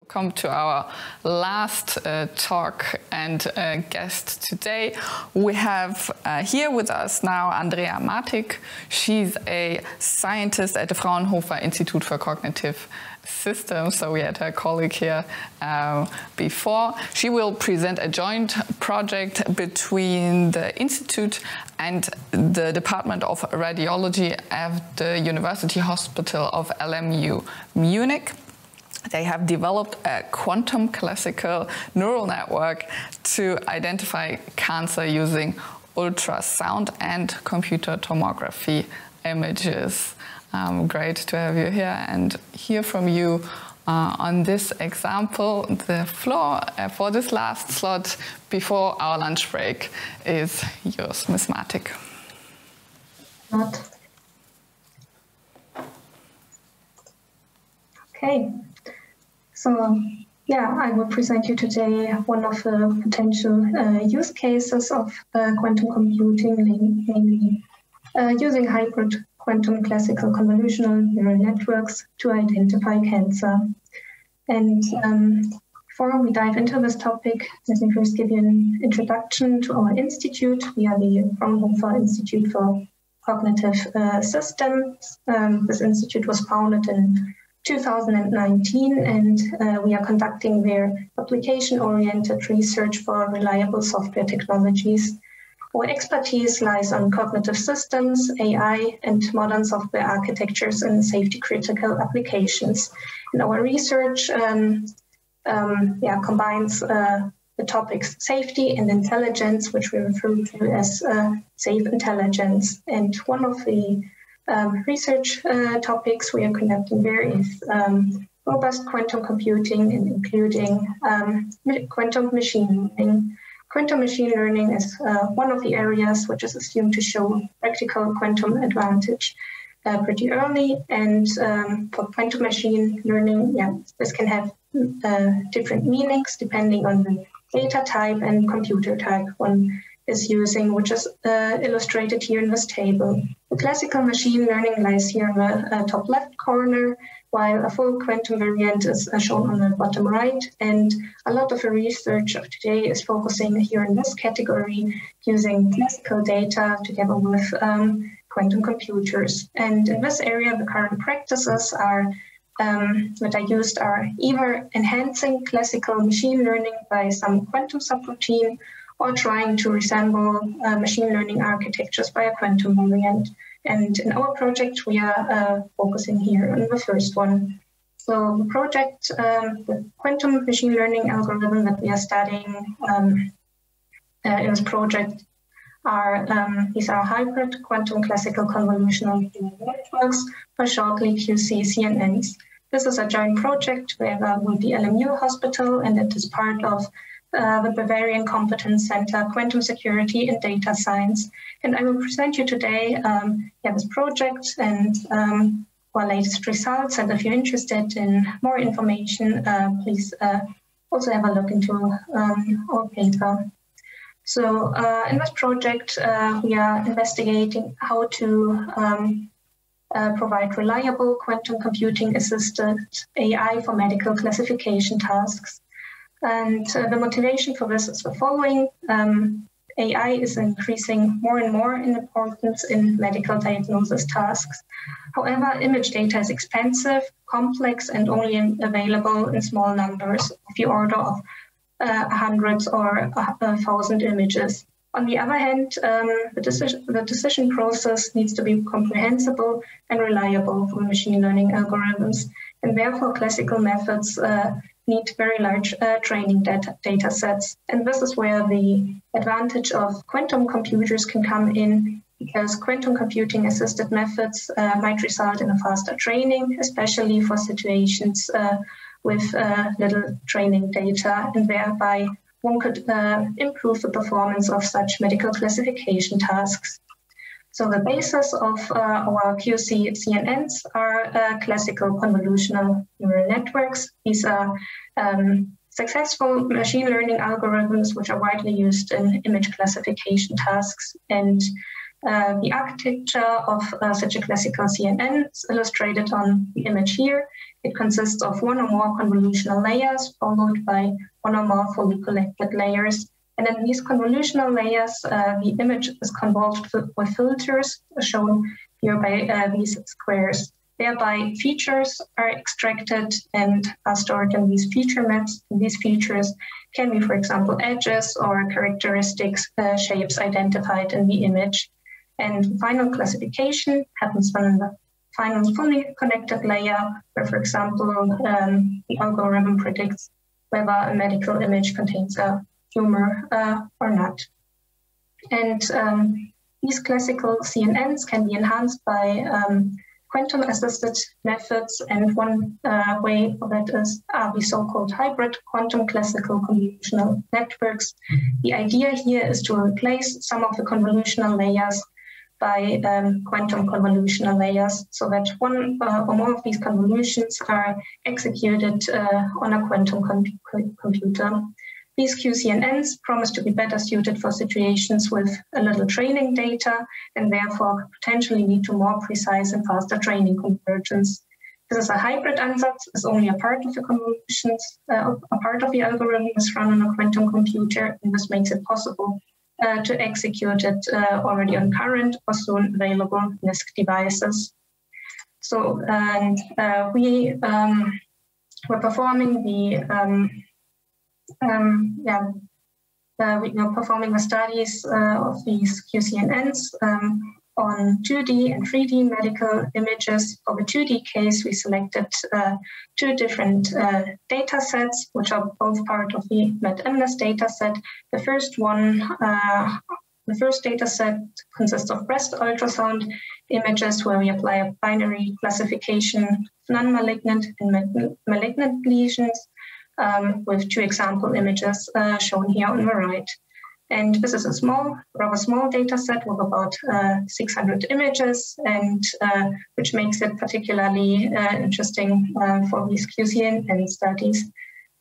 Welcome to our last talk and guest today. We have here with us now Andrea Matic. She's a scientist at the Fraunhofer Institute for Cognitive Systems. So we had her colleague here before. She will present a joint project between the Institute and the Department of Radiology at the University Hospital of LMU Munich. They have developed a quantum classical neural network to identify cancer using ultrasound and computer tomography images. Great to have you here and hear from you on this example. The floor for this last slot before our lunch break is yours, Ms. Matic. Okay. So, yeah, I will present you today one of the potential use cases of quantum computing, namely using hybrid quantum classical convolutional neural networks to identify cancer. And before we dive into this topic, let me first give you an introduction to our institute. We are the Fraunhofer Institute for Cognitive Systems. This institute was founded in 2019, and we are conducting their application-oriented research for reliable software technologies. Our expertise lies on cognitive systems, AI, and modern software architectures and safety-critical applications. And our research combines the topics safety and intelligence, which we refer to as safe intelligence. And one of the research topics we are conducting there is robust quantum computing, and including quantum machine learning. Quantum machine learning is one of the areas which is assumed to show practical quantum advantage pretty early. And for quantum machine learning, this can have different meanings depending on the data type and computer type one is using, which is illustrated here in this table. The classical machine learning lies here in the top left corner, while a full quantum variant is shown on the bottom right. And a lot of the research of today is focusing here in this category, using classical data together with quantum computers. And in this area, the current practices that are used are either enhancing classical machine learning by some quantum subroutine, or trying to resemble machine learning architectures by a quantum variant. And in our project, we are focusing here on the first one. So the project, the quantum machine learning algorithm that we are studying in this project these are hybrid quantum classical convolutional neural networks, or shortly QC-CNNs. This is a joint project with the LMU Hospital, and it is part of the Bavarian Competence Center, Quantum Security and Data Science. And I will present you today this project and our latest results. And if you're interested in more information, please also have a look into our paper. So in this project, we are investigating how to provide reliable quantum computing assisted AI for medical classification tasks. And the motivation for this is the following. AI is increasing more and more in importance in medical diagnosis tasks. However, image data is expensive, complex, and only available in small numbers of the order of hundreds or 1,000 images. On the other hand, the decision process needs to be comprehensible and reliable for machine learning algorithms, and therefore classical methods need very large training data sets. And this is where the advantage of quantum computers can come in, because quantum computing assisted methods might result in a faster training, especially for situations with little training data, and thereby one could improve the performance of such medical classification tasks. So the basis of our QC-CNNs are classical convolutional neural networks. These are successful machine learning algorithms which are widely used in image classification tasks. And The architecture of such a classical CNN is illustrated on the image here. It consists of one or more convolutional layers followed by one or more fully collected layers. And in these convolutional layers, the image is convolved with filters shown here by these squares. Thereby, features are extracted and are stored in these feature maps. And these features can be, for example, edges or characteristics, shapes identified in the image. And final classification happens when the final fully connected layer, where, for example, the algorithm predicts whether a medical image contains a tumor or not. And these classical CNNs can be enhanced by quantum-assisted methods, and one way of that are the so-called hybrid quantum classical convolutional networks. The idea here is to replace some of the convolutional layers by quantum convolutional layers, so that one or more of these convolutions are executed on a quantum computer. These QCNNs promise to be better suited for situations with a little training data, and therefore potentially lead to more precise and faster training convergence. This is a hybrid ansatz, as only a part of the convolutions, a part of the algorithm is run on a quantum computer, and this makes it possible to execute it already on current or soon available NISQ devices. So, and we're performing performing the studies of these QCNNs on 2D and 3D medical images. For the 2D case, we selected two different data sets, which are both part of the MedMNIS data set. The first data set consists of breast ultrasound images, where we apply a binary classification of non-malignant and malignant lesions, with two example images shown here on the right. And this is a rather small data set with about 600 images, and which makes it particularly interesting for these QCNN studies.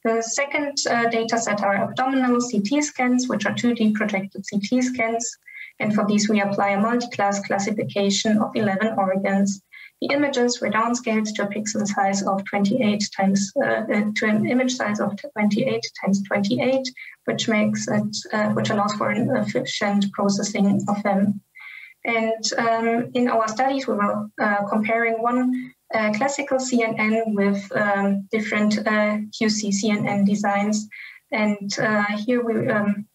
The second data set are abdominal CT scans, which are 2D projected CT scans. And for these, we apply a multi-class classification of 11 organs. The images were downscaled to a pixel size of 28 times to an image size of 28 times 28, which makes it which allows for an efficient processing of them. And in our studies, we were comparing one classical CNN with different QC CNN designs. And here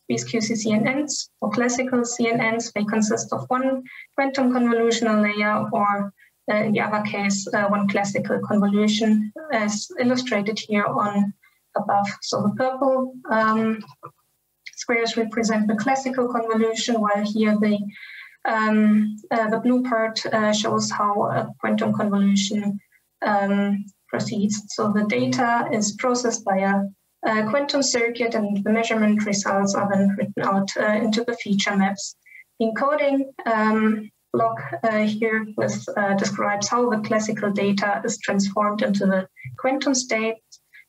these QC CNNs or classical CNNs, they consist of one quantum convolutional layer, or in the other case, one classical convolution, as illustrated here on above. So the purple squares represent the classical convolution, while here the blue part shows how a quantum convolution proceeds. So the data is processed by a quantum circuit, and the measurement results are then written out into the feature maps. The encoding block here describes how the classical data is transformed into the quantum state,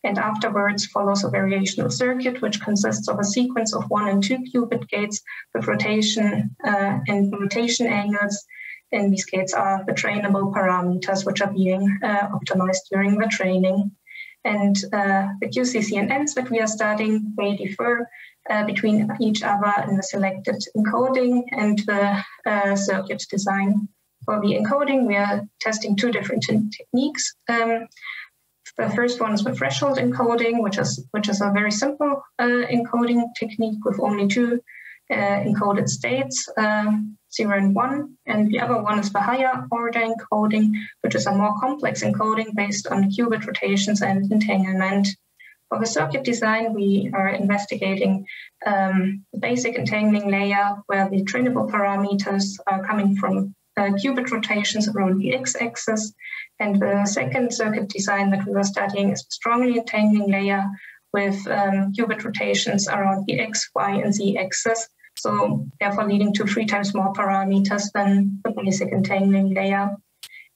and afterwards follows a variational circuit, which consists of a sequence of 1 and 2 qubit gates with rotation and rotation angles. And these gates are the trainable parameters, which are being optimized during the training. And the QCCNNs that we are studying, they differ between each other in the selected encoding and the circuit design. For the encoding, we are testing two different techniques. The first one is the threshold encoding, which is a very simple encoding technique with only two encoded states, 0 and 1. And the other one is the higher order encoding, which is a more complex encoding based on qubit rotations and entanglement. For the circuit design, we are investigating the basic entangling layer, where the trainable parameters are coming from qubit rotations around the x-axis. And the second circuit design that we were studying is the strongly entangling layer with qubit rotations around the x, y, and z axis. So therefore leading to 3 times more parameters than the basic entangling layer.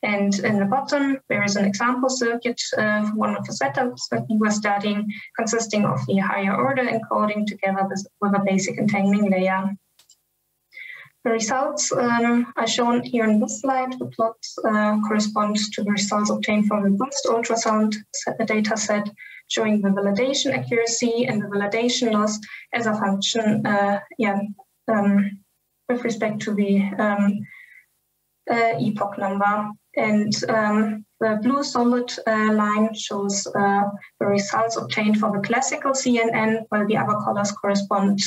And in the bottom, there is an example circuit for one of the setups that we were studying, consisting of the higher order encoding together with a basic entangling layer. The results are shown here in this slide. The plots correspond to the results obtained from the burst ultrasound data set, showing the validation accuracy and the validation loss as a function with respect to the epoch number. And the blue solid line shows the results obtained for the classical CNN, while the other colors correspond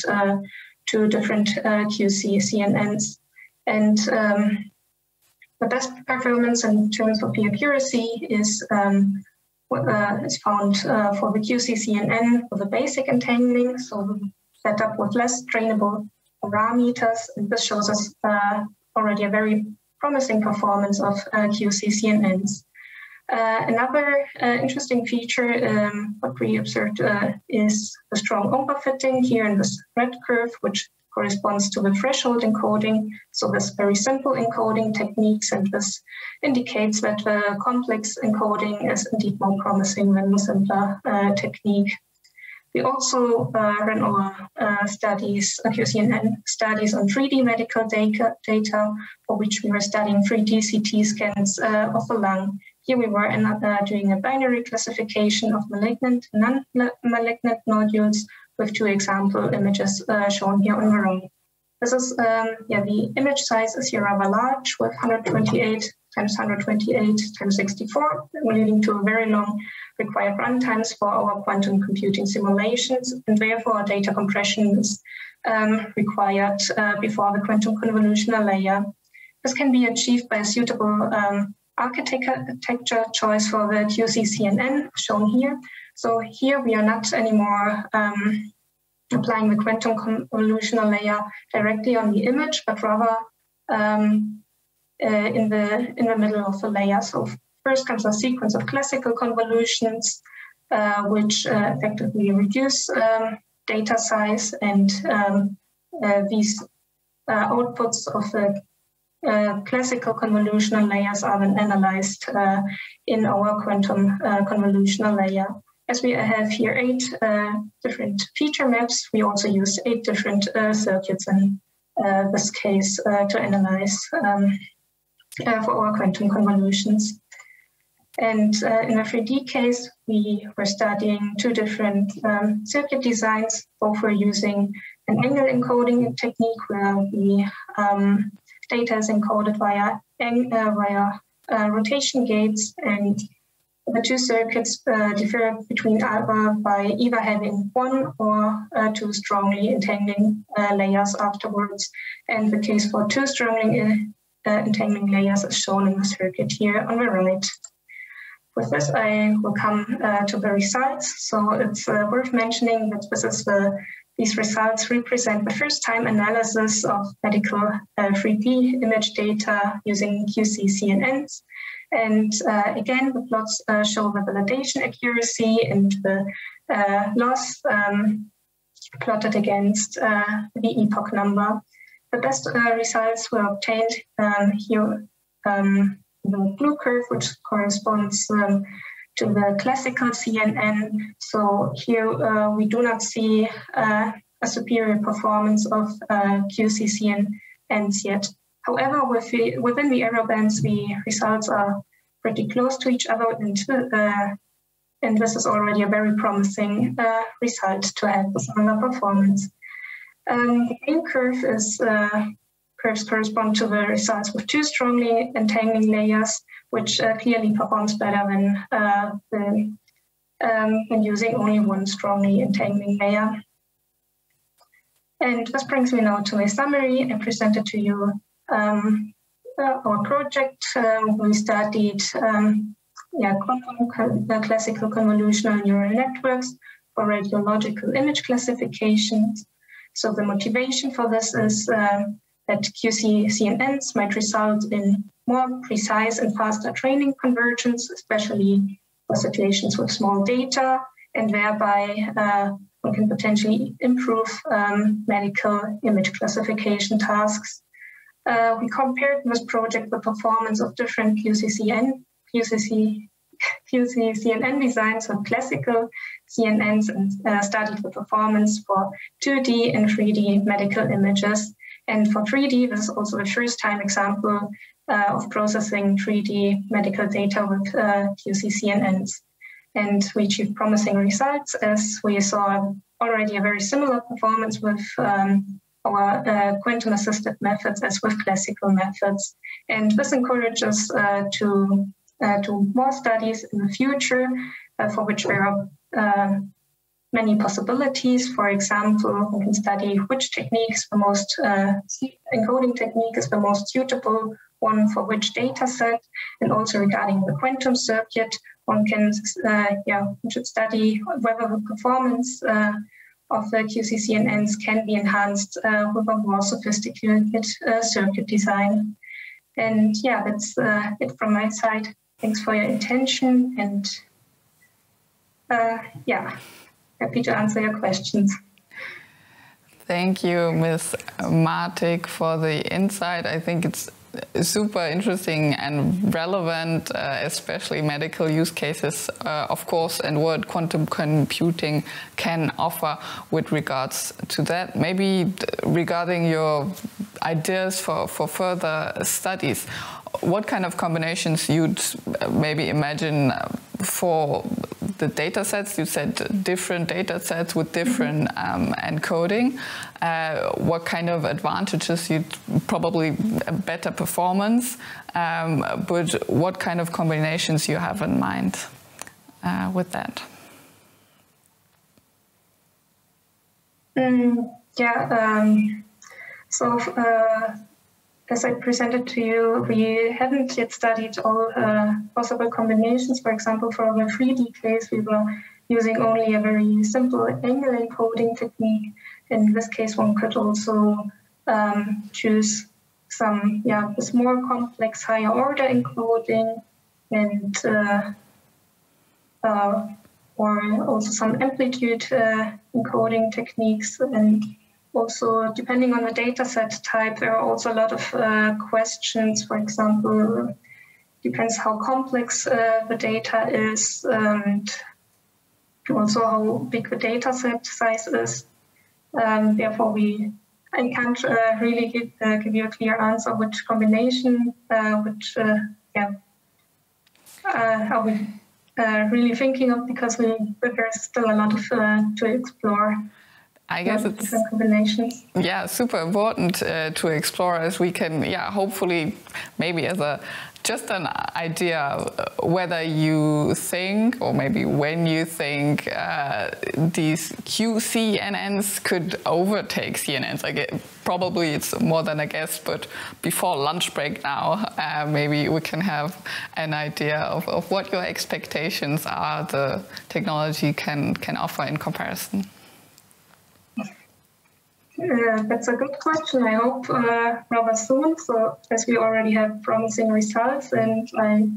to different QC CNNs. And the best performance in terms of the accuracy is found for the QC CNN with a basic entangling, so set up with less trainable parameters. And this shows us already a very promising performance of QC CNNs. Another interesting feature, what we observed is the strong overfitting here in this red curve, which corresponds to the threshold encoding. So this very simple encoding techniques, and this indicates that the complex encoding is indeed more promising than the simpler technique. We also ran our studies, QCNN studies on 3D medical data, for which we were studying 3D CT scans of the lung. Here we were doing a binary classification of malignant and non-malignant nodules with 2 example images shown here on the right. This is, the image size is here rather large with 128 times 128 times 64, leading to a very long required runtimes for our quantum computing simulations, and therefore data compression is required before the quantum convolutional layer. This can be achieved by a suitable architecture choice for the QC-CNN shown here. So here we are not anymore applying the quantum convolutional layer directly on the image, but rather in the middle of the layer. So first comes a sequence of classical convolutions, which effectively reduce data size, and these outputs of the classical convolutional layers are then analyzed in our quantum convolutional layer. As we have here 8 different feature maps, we also used 8 different circuits in this case to analyze for our quantum convolutions. And in the 3D case, we were studying 2 different circuit designs. Both were using an angle encoding technique where the data is encoded via rotation gates, and the 2 circuits differ between by either having 1 or 2 strongly entangling layers afterwards. And the case for 2 strongly entangling layers is shown in the circuit here on the right. With this, I will come to the results. So it's worth mentioning that these results represent the first-time analysis of medical 3D image data using QC-CNNs. And again, the plots show the validation accuracy and the loss plotted against the epoch number. The best results were obtained here. The blue curve, which corresponds to the classical CNN. So here we do not see a superior performance of QC CNNs yet. However, within the error bands, the results are pretty close to each other, and this is already a very promising result to have this similar performance. The green curve is curves correspond to the results with 2 strongly entangling layers, which clearly performs better than using only 1 strongly entangling layer. And this brings me now to my summary. I presented to you our project. We studied quantum classical convolutional neural networks for radiological image classifications. So the motivation for this is that QC-CNNs might result in more precise and faster training convergence, especially for situations with small data, and thereby one can potentially improve medical image classification tasks. We compared this project the performance of different QC-CNN designs of classical CNNs and studied the performance for 2D and 3D medical images. And for 3D, this is also the first time example of processing 3D medical data with QC-CNNs. And we achieved promising results as we saw already a very similar performance with our quantum-assisted methods as with classical methods. And this encourages to more studies in the future for which there are many possibilities. For example, we can study which technique is the most, encoding technique is the most suitable one for which data set, and also regarding the quantum circuit, one can should study whether the performance of the QC-CNNs can be enhanced with a more sophisticated circuit design. And yeah, that's it from my side. Thanks for your attention, and happy to answer your questions. Thank you, Ms. Matic, for the insight. I think it's super interesting and relevant, especially medical use cases, of course, and what quantum computing can offer with regards to that. Maybe regarding your ideas for further studies, what kind of combinations you'd maybe imagine for the data sets? You said different data sets with different encoding. What kind of advantages you'd probably better performance, but what kind of combinations you have in mind with that? As I presented to you, we haven't yet studied all possible combinations. For example, for the 3D case, we were using only a very simple angle encoding technique. In this case, one could also choose some, this more complex higher order encoding, and or also some amplitude encoding techniques. And also, depending on the data set type, there are also a lot of questions. For example, depends how complex the data is, and also how big the data set size is. Therefore, I can't really give you a clear answer which combination, are we really thinking of, because there's still a lot of to explore. I guess it's super important to explore, as we can hopefully maybe as just an idea whether you think, or maybe when you think these QC-CNNs could overtake CNNs. Probably it's more than a guess, but before lunch break now, maybe we can have an idea of what your expectations are the technology can offer in comparison. That's a good question. I hope rather soon. So, as we already have promising results, and I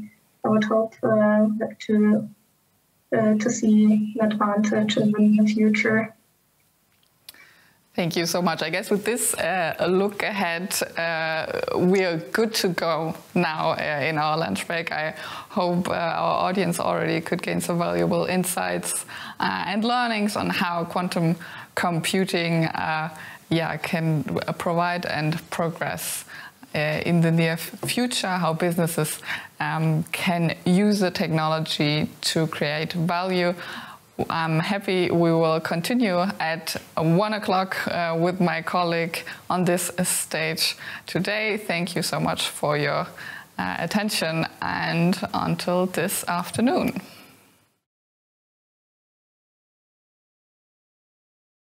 would hope to see an advantage in the near future. Thank you so much. I guess with this look ahead, we are good to go now in our lunch break. I hope our audience already could gain some valuable insights and learnings on how quantum computing can provide and progress in the near future, how businesses can use the technology to create value. I'm happy we will continue at 1 o'clock with my colleague on this stage today. Thank you so much for your attention, and until this afternoon.